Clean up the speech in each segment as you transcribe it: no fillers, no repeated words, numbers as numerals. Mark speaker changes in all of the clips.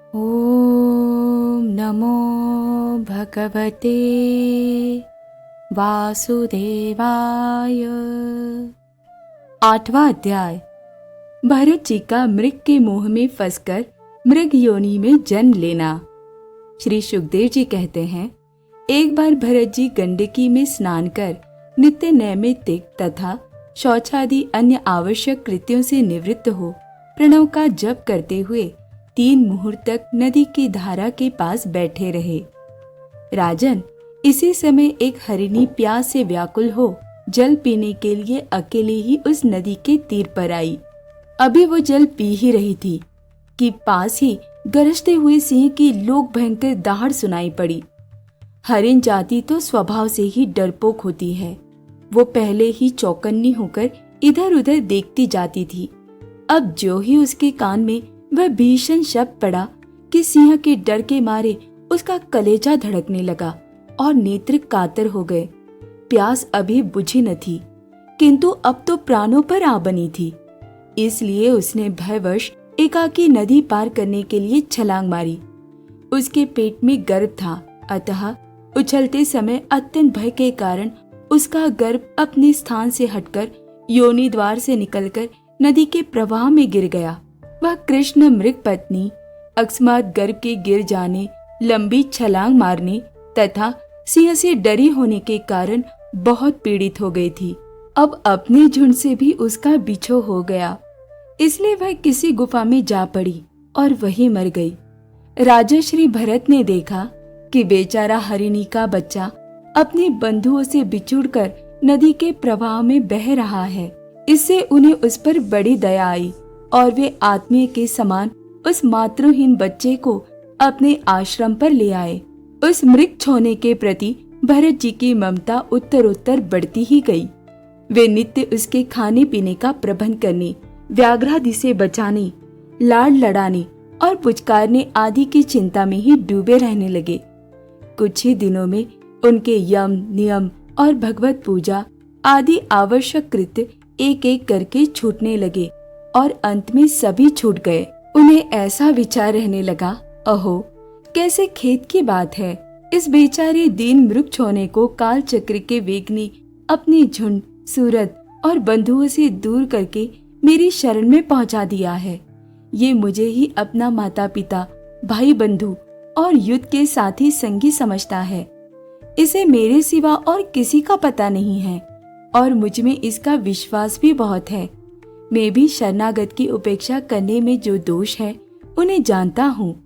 Speaker 1: ओम नमो भगवते वासुदेवाय। 8वां अध्याय। भरत जी का मृग के मोह में फंसकर मृग योनि में जन्म लेना। श्री सुखदेव जी कहते हैं, एक बार भरत जी गंडकी में स्नान कर नित्य नैमित्तिक तथा शौचादि अन्य आवश्यक कृत्यों से निवृत्त हो प्रणव का जप करते हुए 3 मुहूर्त तक नदी की धारा के पास बैठे रहे। राजन, इसी समय एक हरिणी प्यास से व्याकुल हो जल पीने के लिए अकेले ही उस नदी के तीर पर आई। अभी वो जल पी ही रही थी कि पास ही गरजते हुए सिंह की लोक भयंकर दहाड़ सुनाई पड़ी। हरिण जाति तो स्वभाव से ही डरपोक होती है। वो पहले ही चौकन्नी होकर इधर उधर देखती जाती थी। अब जो ही उसके कान में वह भीषण शब्द पड़ा कि सिंह के डर के मारे उसका कलेजा धड़कने लगा और नेत्र कातर हो गए। प्यास अभी बुझी न थी, किंतु अब तो प्राणों पर आ बनी थी। इसलिए उसने भयवश एकाकी नदी पार करने के लिए छलांग मारी। उसके पेट में गर्भ था, अतः उछलते समय अत्यंत भय के कारण उसका गर्भ अपने स्थान से हटकर योनि द्वार से निकलकर नदी के प्रवाह में गिर गया। वह कृष्ण मृग पत्नी अकस्मात गर्भ के गिर जाने, लंबी छलांग मारने तथा सिंह से डरी होने के कारण बहुत पीड़ित हो गई थी। अब अपने झुंड से भी उसका बिछो हो गया, इसलिए वह किसी गुफा में जा पड़ी और वहीं मर गई। राजा श्री भरत ने देखा कि बेचारा हरिणी का बच्चा अपने बंधुओं से बिछुड़कर नदी के प्रवाह में बह रहा है। इससे उन्हें उस पर बड़ी दया आई और वे आत्मीय के समान उस मातृहीन बच्चे को अपने आश्रम पर ले आए। उस मृग छोने के प्रति भरत जी की ममता उत्तरोत्तर बढ़ती ही गई। वे नित्य उसके खाने पीने का प्रबंध करने, व्याघ्रादि से बचाने, लाड़ लड़ाने और पुचकारने आदि की चिंता में ही डूबे रहने लगे। कुछ ही दिनों में उनके यम, नियम और भगवत पूजा आदि आवश्यक कृत्य एक एक करके छूटने लगे और अंत में सभी छूट गए। उन्हें ऐसा विचार रहने लगा, अहो कैसे खेद की बात है, इस बेचारे दीन मृग छोने को काल चक्र के वेग ने अपने झुंड, सूरत और बंधुओं से दूर करके मेरी शरण में पहुंचा दिया है। ये मुझे ही अपना माता पिता, भाई बंधु और युद्ध के साथी संगी समझता है। इसे मेरे सिवा और किसी का पता नहीं है और मुझ में इसका विश्वास भी बहुत है। मैं भी शरणागत की उपेक्षा करने में जो दोष है उन्हें जानता हूँ।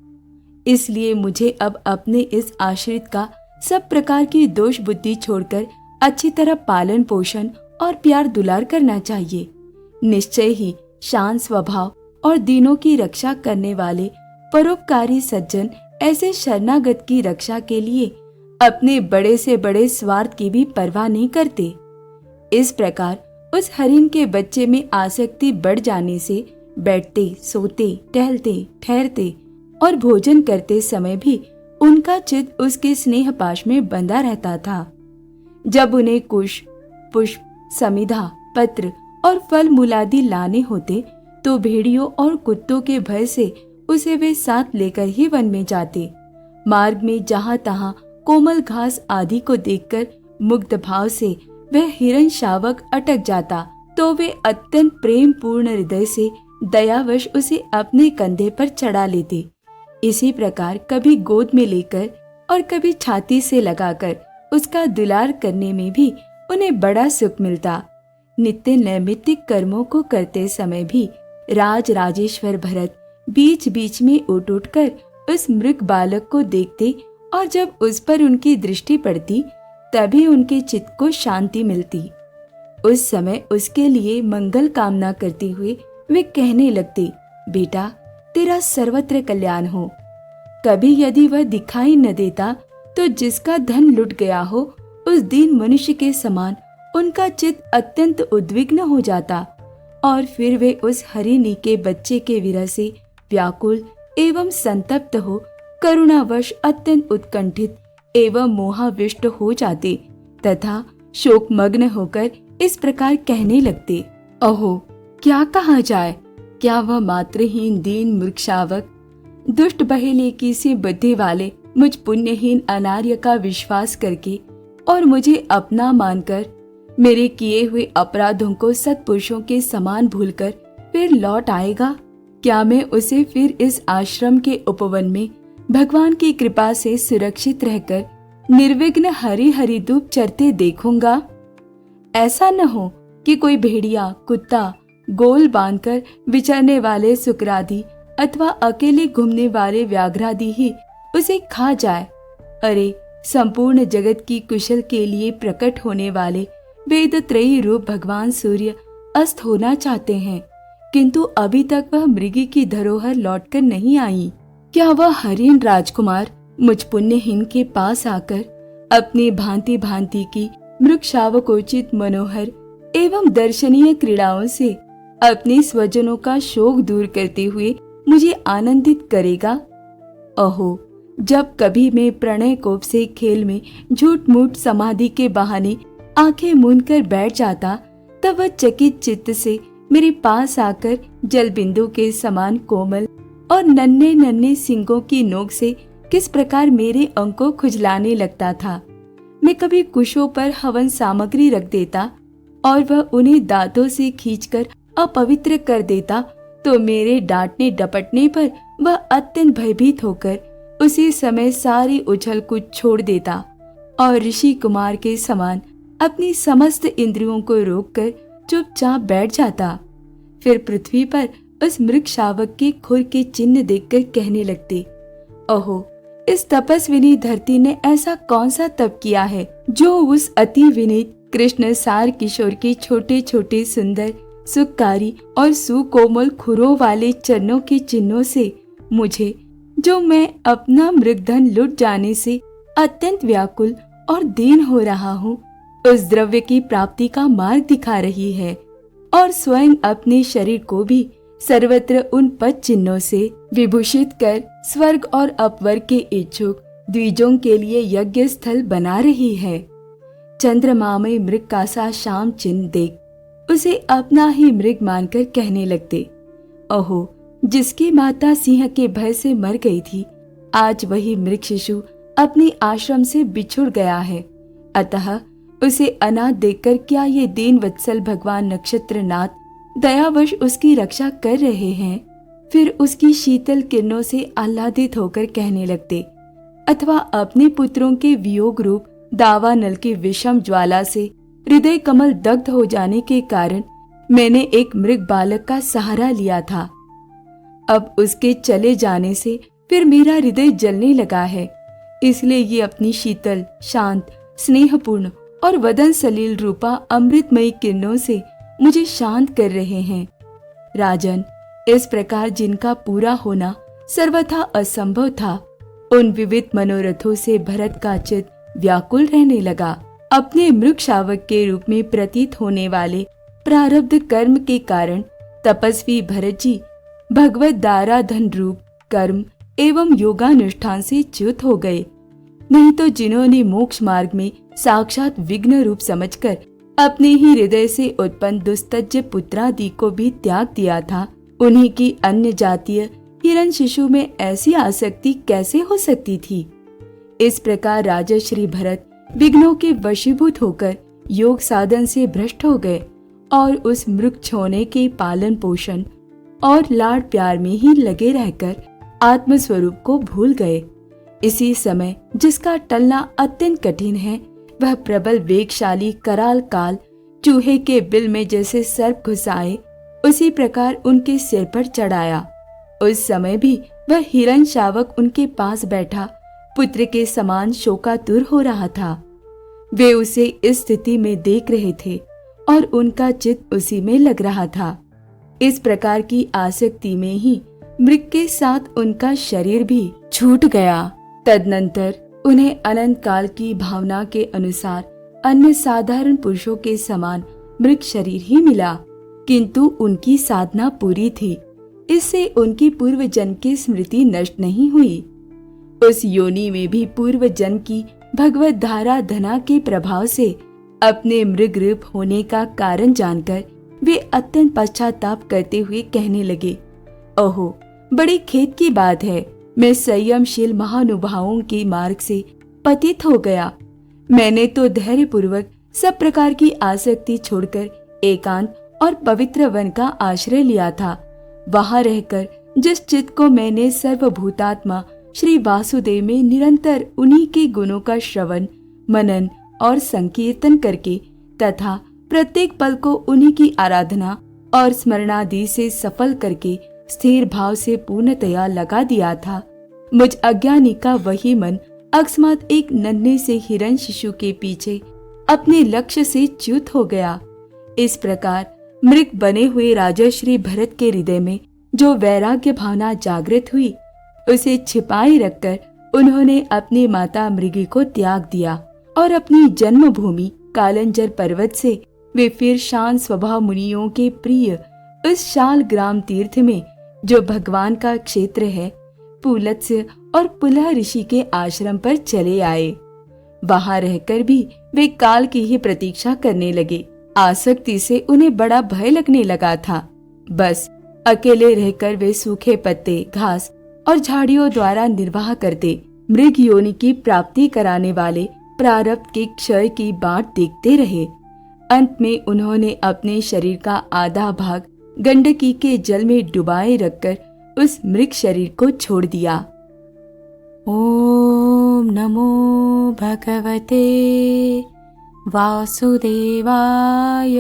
Speaker 1: इसलिए मुझे अब अपने इस आश्रित का सब प्रकार की दोष बुद्धि छोड़कर अच्छी तरह पालन पोषण और प्यार दुलार करना चाहिए। निश्चय ही शांत स्वभाव और दीनों की रक्षा करने वाले परोपकारी सज्जन ऐसे शरणागत की रक्षा के लिए अपने बड़े से बड़े स्वार्थ की भी परवाह नहीं करते। इस प्रकार उस हरिण के बच्चे में आसक्ति बढ़ जाने से बैठते, सोते, टहलते, ठहरते और भोजन करते समय भी उनका चित्त उसके स्नेह पाश में बंधा रहता था। जब उन्हें कुश, पुष्प, समिधा, पत्र और फल मूलादि लाने होते तो भेड़ियों और कुत्तों के भय से उसे वे साथ लेकर ही वन में जाते। मार्ग में जहाँ तहाँ कोमल घास आदि को देखकर मुग्ध भाव से वह हिरण शावक अटक जाता तो वे अत्यंत प्रेम पूर्ण हृदय से दयावश उसे अपने कंधे पर चढ़ा लेते। इसी प्रकार कभी गोद में लेकर और कभी छाती से लगाकर उसका दुलार करने में भी उन्हें बड़ा सुख मिलता। नित्य नैमित्तिक कर्मों को करते समय भी राज राजेश्वर भरत बीच बीच में उठ उठकर उस मृग बालक को देखते और जब उस पर उनकी दृष्टि पड़ती तभी उनके चित्त को शांति मिलती। उस समय उसके लिए मंगल कामना करते हुए वे कहने लगते, बेटा तेरा सर्वत्र कल्याण हो। कभी यदि वह दिखाई न देता तो जिसका धन लुट गया हो उस दीन मनुष्य के समान उनका चित्त अत्यंत उद्विग्न हो जाता और फिर वे उस हरिणी के बच्चे के विरह से व्याकुल एवं संतप्त हो करुणावश अत्यंत उत्कंठित एवं मोहाविष्ट हो जाते तथा शोकमग्न होकर इस प्रकार कहने लगते, अहो क्या कहा जाए, क्या वह मातृहीन दीन मृग शावक दुष्ट बहेले की सी बुद्धि वाले मुझ पुण्यहीन अनार्य का विश्वास करके और मुझे अपना मानकर मेरे किए हुए अपराधों को सत्पुरुषों के समान भूलकर फिर लौट आएगा? क्या मैं उसे फिर इस आश्रम के उपवन में भगवान की कृपा से सुरक्षित रहकर निर्विघ्न हरी हरी धूप चरते देखूंगा? ऐसा न हो कि कोई भेड़िया, कुत्ता, गोल बांधकर विचरने वाले शुक्रादि अथवा अकेले घूमने वाले व्याघ्रादि ही उसे खा जाए। अरे, संपूर्ण जगत की कुशल के लिए प्रकट होने वाले वेद त्रयी रूप भगवान सूर्य अस्त होना चाहते हैं, किंतु अभी तक वह मृगी की धरोहर लौटकर नहीं आई। क्या वह हरिण राजकुमार मुझ पुण्यहीन के पास आकर अपनी भांति भांति की मृगशावकोचित मनोहर एवं दर्शनीय क्रीड़ाओं से अपने स्वजनों का शोक दूर करते हुए मुझे आनंदित करेगा? अहो, जब कभी मैं प्रणय कोप से खेल में झूठ मूठ समाधि के बहाने आंखें मूंद कर बैठ जाता, तब वह चकित चित्त से मेरे पास आकर जल बिंदु के समान कोमल और नन्हे नन्हे सिंगों की नोक से किस प्रकार मेरे अंग को खुजलाने लगता था। मैं कभी कुशों पर हवन सामग्री रख देता और वह उन्हें दांतों से खींचकर अपवित्र कर देता, तो मेरे डांटने डपटने पर वह अत्यंत भयभीत होकर उसी समय सारी उछल कूद छोड़ देता और ऋषि कुमार के समान अपनी समस्त इंद्रियों को रोककर चुपचाप बैठ जाता। फिर पृथ्वी पर उस मृग शावक के खुर के चिन्ह देखकर कहने लगते, ओहो, इस तपस्विनी धरती ने ऐसा कौन सा तप किया है जो उस अति विनीत कृष्ण सार किशोर के छोटे छोटे सुंदर सुखकारी और सुकोमल खुरों वाले चरणों के चिन्हों से मुझे, जो मैं अपना मृगधन लुट जाने से अत्यंत व्याकुल और दीन हो रहा हूँ, उस द्रव्य की प्राप्ति का मार्ग दिखा रही है और स्वयं अपने शरीर को भी सर्वत्र उन पद चिन्हों से विभूषित कर स्वर्ग और अपवर्ग के इच्छुक द्विजों के लिए यज्ञ स्थल बना रही है। चंद्रमा में मृग का सा श्याम चिन्ह देख उसे अपना ही मृग मानकर कहने लगते, ओहो, जिसकी माता सिंह के भय से मर गई थी, आज वही मृग शिशु अपने आश्रम से बिछुड़ गया है। अतः उसे अनाथ देखकर क्या ये दीन वत्सल भगवान नक्षत्रनाथ दयावश उसकी रक्षा कर रहे हैं? फिर उसकी शीतल किरणों से आह्लादित होकर कहने लगते, अथवा अपने पुत्रों के वियोग रूप दावानल की विषम ज्वाला से हृदय कमल दग्ध हो जाने के कारण मैंने एक मृग बालक का सहारा लिया था। अब उसके चले जाने से फिर मेरा हृदय जलने लगा है, इसलिए ये अपनी शीतल, शांत, स्नेहपूर्ण और वदन सलील रूपा अमृतमयी किरणों से मुझे शांत कर रहे हैं। राजन, इस प्रकार जिनका पूरा होना सर्वथा असंभव था, उन विविध मनोरथों से भरत का चित्त व्याकुल रहने लगा। अपने मृग शावक के रूप में प्रतीत होने वाले प्रारब्ध कर्म के कारण तपस्वी भरत जी भगवत दाराधन रूप कर्म एवं योगानुष्ठान से च्युत हो गए। नहीं तो जिन्होंने मोक्ष मार्ग में साक्षात विघ्न रूप समझकर अपने ही हृदय से उत्पन्न दुस्तज्य पुत्रादि को भी त्याग दिया था, उन्हीं की अन्य जातीय हिरण शिशु में ऐसी आसक्ति कैसे हो सकती थी? इस प्रकार राजा श्री भरत विघ्नों के वशीभूत होकर योग साधन से भ्रष्ट हो गए और उस मृग छोने के पालन पोषण और लाड प्यार में ही लगे रहकर आत्मस्वरूप को भूल गए। इसी समय जिसका टलना अत्यंत कठिन है, वह प्रबल वेगशाली कराल काल चूहे के बिल में जैसे सर्प घुसाए, उसी प्रकार उनके सिर पर चढ़ाया। उस समय भी वह हिरण शावक उनके पास बैठा पुत्र के समान शोकातुर हो रहा था। वे उसे इस स्थिति में देख रहे थे और उनका चित्त उसी में लग रहा था। इस प्रकार की आसक्ति में ही मृग के साथ उनका शरीर भी छूट गया। तदनंतर उन्हें अनंत काल की भावना के अनुसार अन्य साधारण पुरुषों के समान मृग शरीर ही मिला, किंतु उनकी साधना पूरी थी, इससे उनकी पूर्व जन्म की स्मृति नष्ट नहीं हुई। उस योनि में भी पूर्व जन्म की भगवत धारा धना के प्रभाव से अपने मृग रूप होने का कारण जानकर वे अत्यंत पश्चाताप करते हुए कहने लगे, ओहो, बड़ी खेद की बात है मैं संयमशील महानुभावों के मार्ग से पतित हो गया। मैंने तो धैर्यपूर्वक सब प्रकार की आसक्ति छोड़कर एकांत और पवित्र वन का आश्रय लिया था। वहां रहकर जिस चित्त को मैंने सर्वभूतात्मा श्री वासुदेव में निरंतर उन्हीं के गुणों का श्रवण, मनन और संकीर्तन करके तथा प्रत्येक पल को उन्हीं की आराधना और स्मरणादि से सफल करके स्थिर भाव से पूर्णतया लगा दिया था, मुझ अज्ञानी का वही मन अकस्मात एक नन्हे से हिरण शिशु के पीछे अपने लक्ष्य से च्युत हो गया। इस प्रकार मृग बने हुए राजा श्री भरत के हृदय में जो वैराग्य भावना जागृत हुई, उसे छिपाए रखकर उन्होंने अपनी माता मृगी को त्याग दिया और अपनी जन्मभूमि कालंजर पर्वत से वे फिर शांत स्वभाव मुनियों के प्रिय उस शाल ग्राम तीर्थ में, जो भगवान का क्षेत्र है, पुलत्स्य और पुलह ऋषि के आश्रम पर चले आए। वहां रहकर भी वे काल की ही प्रतीक्षा करने लगे। आसक्ति से उन्हें बड़ा भय लगने लगा था। बस अकेले रहकर वे सूखे पत्ते, घास और झाड़ियों द्वारा निर्वाह करते मृग योनि की प्राप्ति कराने वाले प्रारब्ध के क्षय की बाट देखते रहे। अंत में उन्होंने अपने शरीर का आधा भाग गंडकी के जल में डुबाए रखकर उस मृग शरीर को छोड़ दिया। ओम नमो भगवते वासुदेवाय।